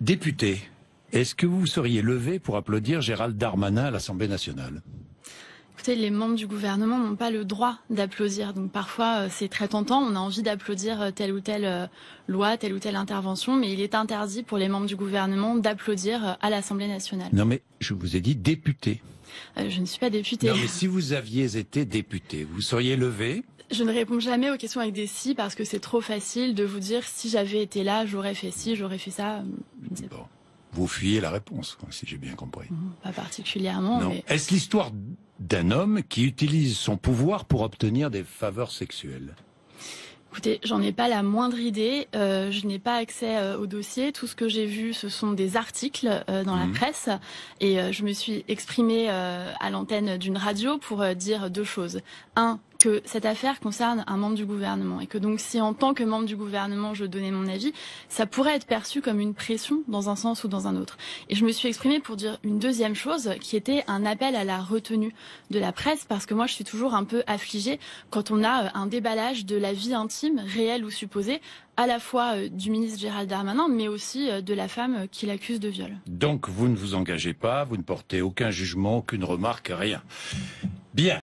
Député, est-ce que vous vous seriez levé pour applaudir Gérald Darmanin à l'Assemblée nationale? Écoutez, les membres du gouvernement n'ont pas le droit d'applaudir. Donc parfois, c'est très tentant. On a envie d'applaudir telle ou telle loi, telle ou telle intervention, mais il est interdit pour les membres du gouvernement d'applaudir à l'Assemblée nationale. Non mais, je vous ai dit député. Je ne suis pas députée. Non mais si vous aviez été député, vous seriez levé? Je ne réponds jamais aux questions avec des si parce que c'est trop facile de vous dire si j'avais été là, j'aurais fait ci, j'aurais fait ça. Je ne sais pas. Bon. Vous fuyez la réponse, si j'ai bien compris. Pas particulièrement. Non. Mais... Est-ce l'histoire d'un homme qui utilise son pouvoir pour obtenir des faveurs sexuelles? Écoutez, j'en ai pas la moindre idée. Je n'ai pas accès au dossier. Tout ce que j'ai vu, ce sont des articles dans la presse. Et je me suis exprimée à l'antenne d'une radio pour dire deux choses. Un, que cette affaire concerne un membre du gouvernement et que donc si en tant que membre du gouvernement je donnais mon avis, ça pourrait être perçu comme une pression dans un sens ou dans un autre. Et je me suis exprimée pour dire une deuxième chose qui était un appel à la retenue de la presse parce que moi je suis toujours un peu affligée quand on a un déballage de la vie intime, réelle ou supposée, à la fois du ministre Gérald Darmanin mais aussi de la femme qui l'accuse de viol. Donc vous ne vous engagez pas, vous ne portez aucun jugement, aucune remarque, rien. Bien.